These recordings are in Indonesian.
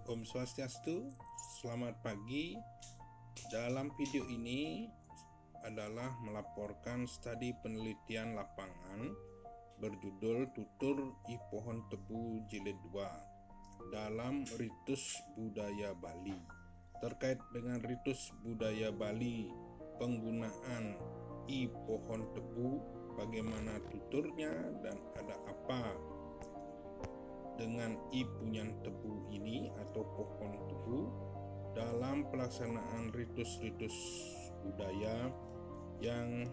Om Swastiastu, selamat pagi. Dalam video ini adalah melaporkan studi penelitian lapangan berjudul Tutur I Pohon Tebu Jilid 2 dalam Ritus Budaya Bali. Terkait dengan ritus budaya Bali, penggunaan I Pohon Tebu, bagaimana tuturnya dan ada apa dengan I Punyan Tebu ini atau pohon tebu dalam pelaksanaan ritus-ritus budaya yang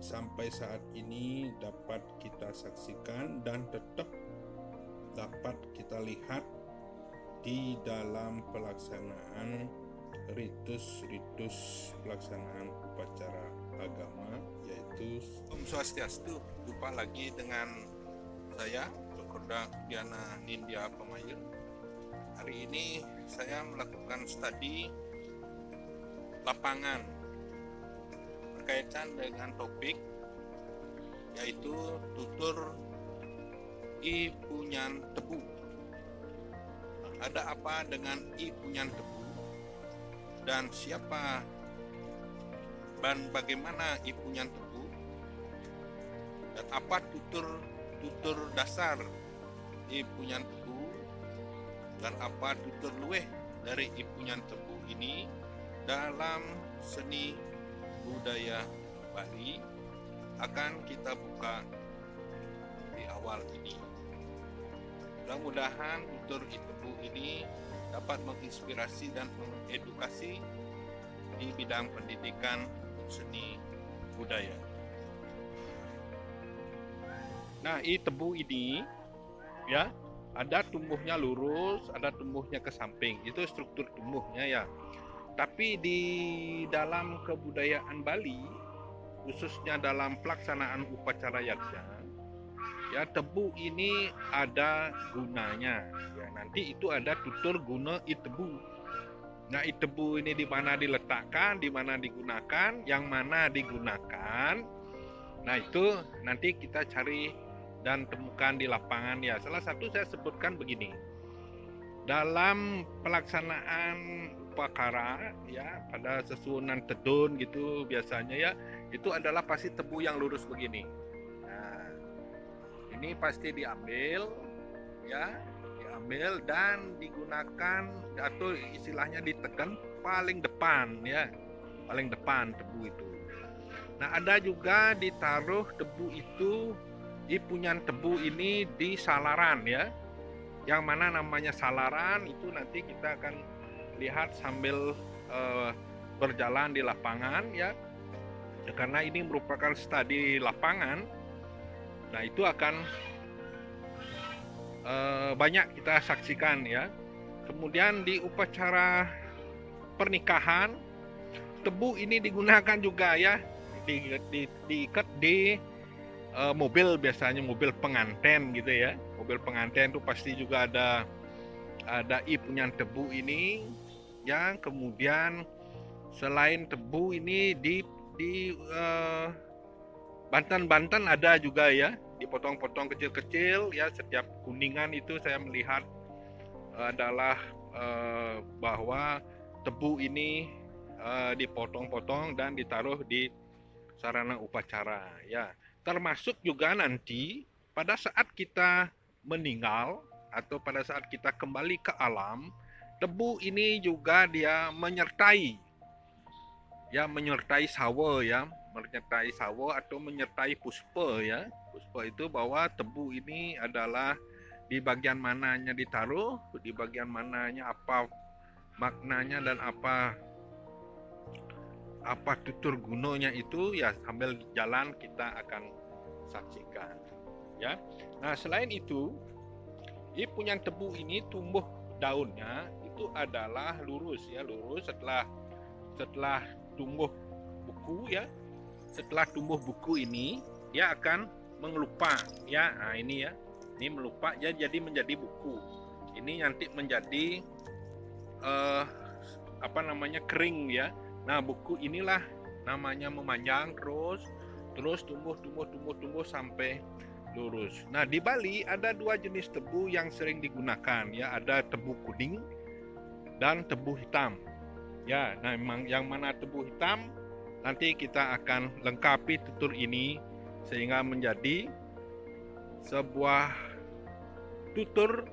sampai saat ini dapat kita saksikan dan tetap dapat kita lihat di dalam pelaksanaan ritus-ritus pelaksanaan upacara agama, yaitu Om Swastiastu. Jumpa lagi dengan saya Kodang Diana Nindya Pemayun. Hari ini saya melakukan studi lapangan berkaitan dengan topik yaitu tutur I Punyan Tebu. Ada apa dengan I Punyan Tebu dan siapa dan bagaimana I Punyan Tebu dan apa tutur dasar I Punyan Tebu dan apa tutur luweh dari I Punyan Tebu ini dalam seni budaya Bali akan kita buka di awal ini. Mudah-mudahan tutur I Tebu ini dapat menginspirasi dan mengedukasi di bidang pendidikan seni budaya. Nah, I Tebu ini ya, ada tumbuhnya lurus, ada tumbuhnya ke samping. Itu struktur tumbuhnya ya. Tapi di dalam kebudayaan Bali, khususnya dalam pelaksanaan upacara yaksha, ya tebu ini ada gunanya. Ya, nanti itu ada tutur guna I Tebu. Nah, I Tebu ini di mana diletakkan, di mana digunakan, yang mana digunakan. Nah, itu nanti kita cari dan temukan di lapangan ya. Salah satu saya sebutkan begini. Dalam pelaksanaan upacara ya, pada sesuunan tedun gitu biasanya ya, itu adalah pasti tebu yang lurus begini. Nah, ini pasti diambil ya, diambil dan digunakan atau istilahnya ditekan paling depan ya. Paling depan tebu itu. Nah, ada juga ditaruh tebu itu I Punyan Tebu ini di salaran ya. Yang mana namanya salaran itu nanti kita akan lihat sambil berjalan di lapangan ya. Karena ini merupakan studi lapangan. Nah, itu akan banyak kita saksikan ya. Kemudian di upacara pernikahan, tebu ini digunakan juga ya. Diikat di mobil, biasanya mobil pengantin gitu ya. Mobil pengantin itu pasti juga ada I Punyan Tebu ini yang kemudian selain tebu ini di Banten ada juga ya, dipotong-potong kecil-kecil ya. Setiap kuningan itu saya melihat adalah bahwa tebu ini dipotong-potong dan ditaruh di sarana upacara ya. Termasuk juga nanti pada saat kita meninggal atau pada saat kita kembali ke alam, tebu ini juga dia menyertai sawa ya, menyertai sawa atau menyertai puspa ya. Puspa itu bahwa tebu ini adalah di bagian mananya ditaruh, di bagian mananya apa maknanya dan apa tutur gunanya itu ya, sambil jalan kita akan saksikan ya. Nah, selain itu I Punyan Tebu ini tumbuh daunnya itu adalah lurus ya, lurus setelah tumbuh buku ya. Setelah tumbuh buku ini dia akan mengelupak ya. Nah, ini ya, ini melupak ya, jadi menjadi buku. Ini nanti menjadi kering ya. Nah, buku inilah namanya memanjang terus tumbuh sampai lurus. Nah, di Bali ada dua jenis tebu yang sering digunakan ya. Ada tebu kuning dan tebu hitam. Ya, nah memang yang mana tebu hitam nanti kita akan lengkapi tutur ini sehingga menjadi sebuah tutur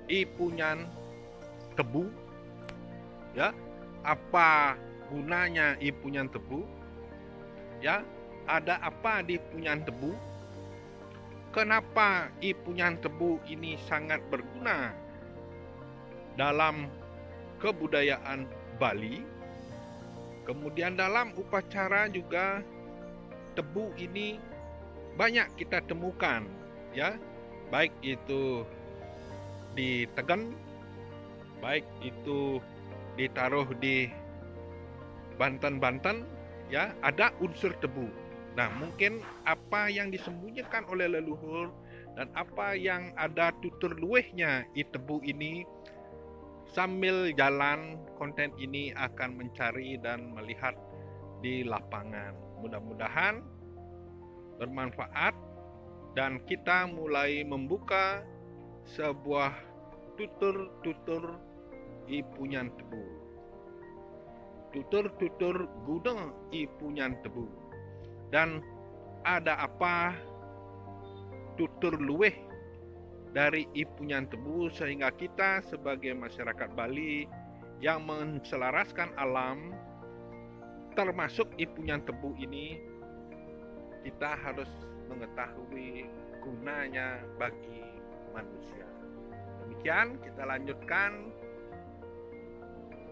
ipunyan tebu. Ya, apa gunanya ipunyan tebu? Ya, ada apa di ipunyan tebu? Kenapa ipunyan tebu ini sangat berguna dalam kebudayaan Bali? Kemudian dalam upacara juga tebu ini banyak kita temukan, ya, baik itu di Tegen, baik itu ditaruh di Banten-Banten, ya, ada unsur tebu. Nah, mungkin apa yang disembunyikan oleh leluhur dan apa yang ada tutur luwehnya i tebu ini, sambil jalan konten ini akan mencari dan melihat di lapangan. Mudah-mudahan bermanfaat dan kita mulai membuka sebuah tutur-tutur ipunyan tebu. Tutur-tutur guna ipunyan tebu. Dan ada apa tutur luweh dari ipunyan tebu sehingga kita sebagai masyarakat Bali yang menselaraskan alam termasuk ipunyan tebu ini, kita harus mengetahui gunanya bagi manusia. Demikian kita lanjutkan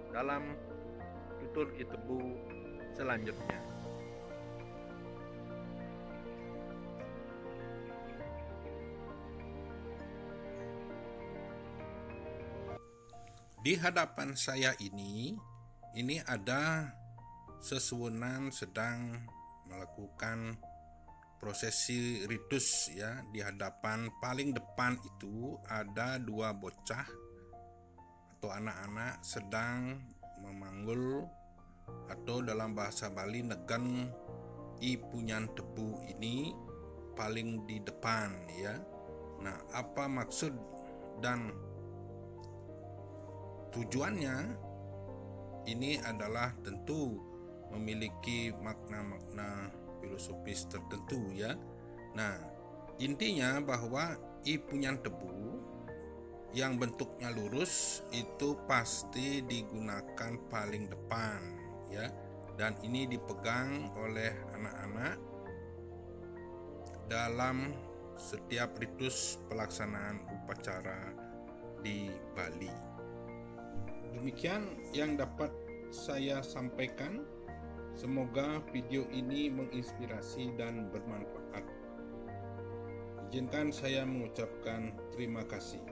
dalam tutur tebu selanjutnya. Di hadapan saya ini ada sesuwunan sedang melakukan prosesi ritus, ya. Di hadapan paling depan itu ada dua bocah atau anak-anak sedang memanggul atau dalam bahasa Bali negen ipunyan tebu ini paling di depan, ya. Nah, apa maksud dan tujuannya? Ini adalah tentu memiliki makna-makna filosofis tertentu, ya. Nah, intinya bahwa ipunyan tebu yang bentuknya lurus itu pasti digunakan paling depan, ya. Dan ini dipegang oleh anak-anak dalam setiap ritus pelaksanaan upacara di Bali. Demikian yang dapat saya sampaikan. Semoga video ini menginspirasi dan bermanfaat. Izinkan saya mengucapkan terima kasih.